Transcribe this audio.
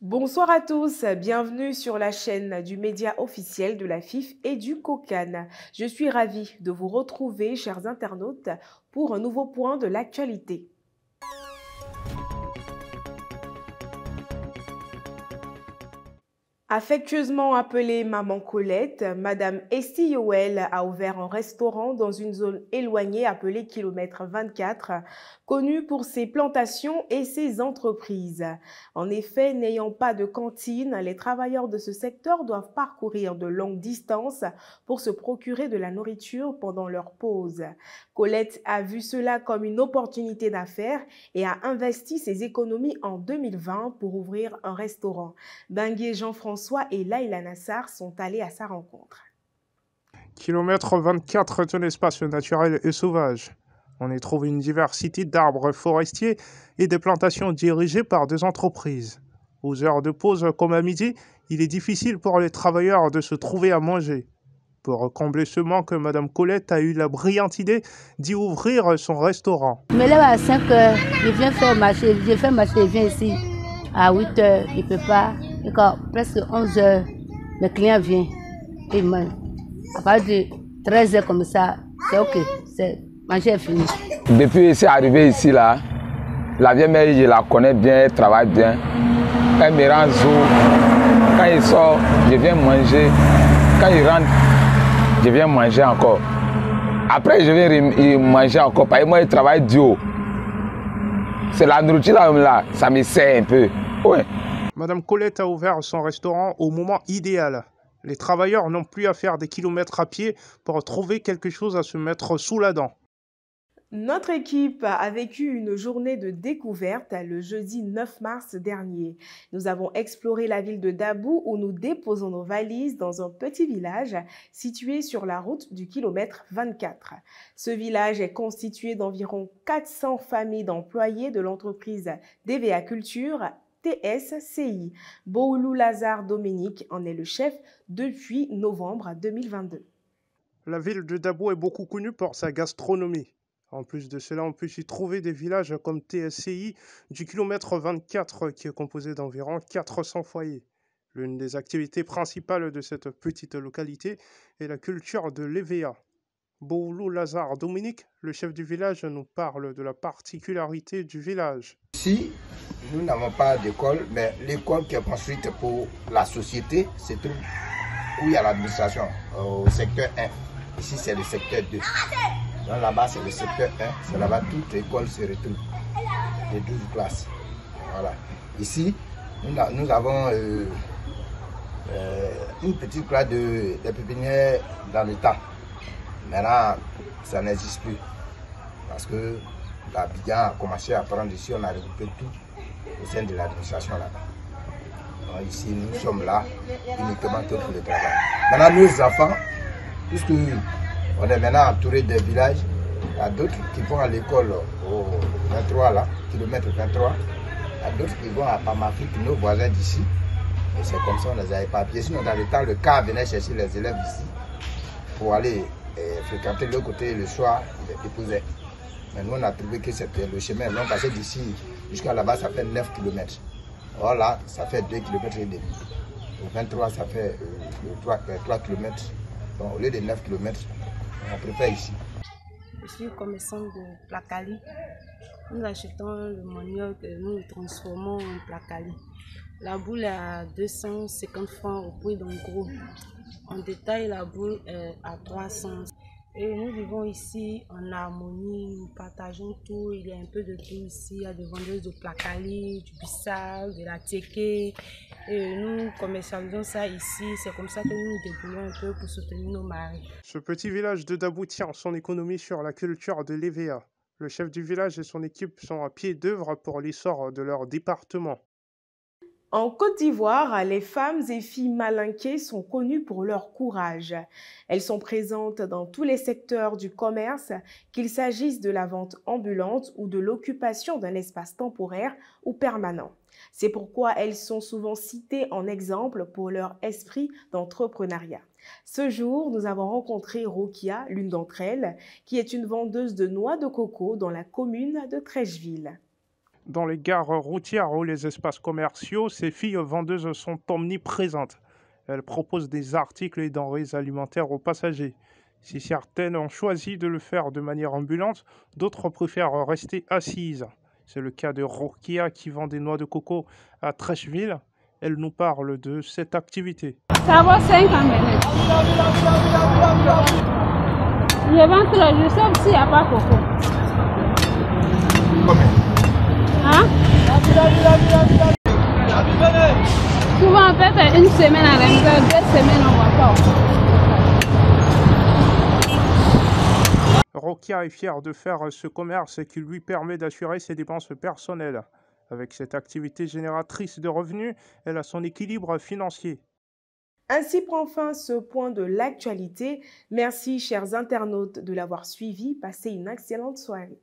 Bonsoir à tous, bienvenue sur la chaîne du média officiel de la FIF et du COCAN. Je suis ravie de vous retrouver, chers internautes, pour un nouveau point de l'actualité. Affectueusement appelée Maman Colette, Madame Esty Yoel a ouvert un restaurant dans une zone éloignée appelée kilomètre 24, connue pour ses plantations et ses entreprises. En effet, n'ayant pas de cantine, les travailleurs de ce secteur doivent parcourir de longues distances pour se procurer de la nourriture pendant leur pause. Colette a vu cela comme une opportunité d'affaires et a investi ses économies en 2020 pour ouvrir un restaurant. Benguier Jean-François et Laïla Nassar sont allés à sa rencontre. Kilomètre 24 est un espace naturel et sauvage. On y trouve une diversité d'arbres forestiers et des plantations dirigées par des entreprises. Aux heures de pause comme à midi, il est difficile pour les travailleurs de se trouver à manger. Pour combler ce manque, Madame Colette a eu la brillante idée d'y ouvrir son restaurant. Je me lève à 5 heures, je viens faire marché, je viens ici à 8 heures, je ne peux pas. Et quand presque 11 heures, mes clients viennent et mangent. À partir de 13 heures comme ça, c'est ok, manger est fini. Depuis que c'est arrivé ici, là, la vieille mère, je la connais bien, elle travaille bien. Elle me rend jour. Quand il sort, je viens manger. Quand il rentre, je viens manger encore. Après, je viens manger encore. Parce que moi, je travaille dur. C'est la nourriture là, ça me sert un peu. Ouais. Madame Colette a ouvert son restaurant au moment idéal. Les travailleurs n'ont plus à faire des kilomètres à pied pour trouver quelque chose à se mettre sous la dent. Notre équipe a vécu une journée de découverte le jeudi 9 mars dernier. Nous avons exploré la ville de Dabou où nous déposons nos valises dans un petit village situé sur la route du kilomètre 24. Ce village est constitué d'environ 400 familles d'employés de l'entreprise DVA Culture TSCI. Boulou Lazare Dominique en est le chef depuis novembre 2022. La ville de Dabou est beaucoup connue pour sa gastronomie. En plus de cela, on peut y trouver des villages comme TSCI du kilomètre 24 qui est composé d'environ 400 foyers. L'une des activités principales de cette petite localité est la culture de l'EVA. Boulou Lazare Dominique, le chef du village, nous parle de la particularité du village. Ici, nous n'avons pas d'école, mais l'école qui est construite pour la société se trouve où il y a l'administration, au secteur 1. Ici, c'est le secteur 2. Donc là-bas, c'est le secteur 1. C'est là-bas toute l'école se retrouve, les 12 classes. Voilà. Ici, nous avons une petite classe de pépinière dans le temps. Maintenant, ça n'existe plus. Parce que l'Abidjan a commencé à prendre ici, on a regroupé tout au sein de l'administration là-bas. Donc ici, nous sommes là uniquement que pour le travail. Maintenant, nos enfants, puisque on est maintenant entouré des villages, il y a d'autres qui vont à l'école au 23 là, kilomètre 23. Il y a d'autres qui vont à Pamafrique, nos voisins d'ici. Et c'est comme ça on les a éparpillés. Sinon, dans le temps, le car venait chercher les élèves ici pour aller fréquenter le côté le soir, ils les déposaient. Mais nous, on a trouvé que c'était le chemin long, parce que d'ici jusqu'à là-bas, ça fait 9 km. Or là, ça fait 2 km et demi. Le 23, ça fait 3 km. Donc, au lieu de 9 km, on préfère ici. Je suis commerçant de Placali. Nous achetons le manioc et nous le transformons en Placali. La boule est à 250 francs au prix d'un gros. En détail, la boule est à 300. Et nous vivons ici en harmonie, nous partageons tout, il y a un peu de tout ici, il y a des vendeuses de Placali, du bissau, de la teke. Et nous commercialisons ça ici, c'est comme ça que nous nous débrouillons un peu pour soutenir nos maris. Ce petit village de Dabou tient son économie sur la culture de l'EVA. Le chef du village et son équipe sont à pied d'œuvre pour l'essor de leur département. En Côte d'Ivoire, les femmes et filles malinquées sont connues pour leur courage. Elles sont présentes dans tous les secteurs du commerce, qu'il s'agisse de la vente ambulante ou de l'occupation d'un espace temporaire ou permanent. C'est pourquoi elles sont souvent citées en exemple pour leur esprit d'entrepreneuriat. Ce jour, nous avons rencontré Rokia, l'une d'entre elles, qui est une vendeuse de noix de coco dans la commune de Trècheville. Dans les gares routières ou les espaces commerciaux, ces filles vendeuses sont omniprésentes. Elles proposent des articles et denrées alimentaires aux passagers. Si certaines ont choisi de le faire de manière ambulante, d'autres préfèrent rester assises. C'est le cas de Rokia qui vend des noix de coco à Trècheville. Elle nous parle de cette activité. Ça vaut 5 ans maintenant. Je vends trop, je sais s'il n'y a pas coco. Combien? Hein? Souvent on peut faire une semaine à la maison, 2 semaines on ne voit pas. Rokia est fière de faire ce commerce qui lui permet d'assurer ses dépenses personnelles. Avec cette activité génératrice de revenus, elle a son équilibre financier. Ainsi prend fin ce point de l'actualité. Merci chers internautes de l'avoir suivi. Passez une excellente soirée.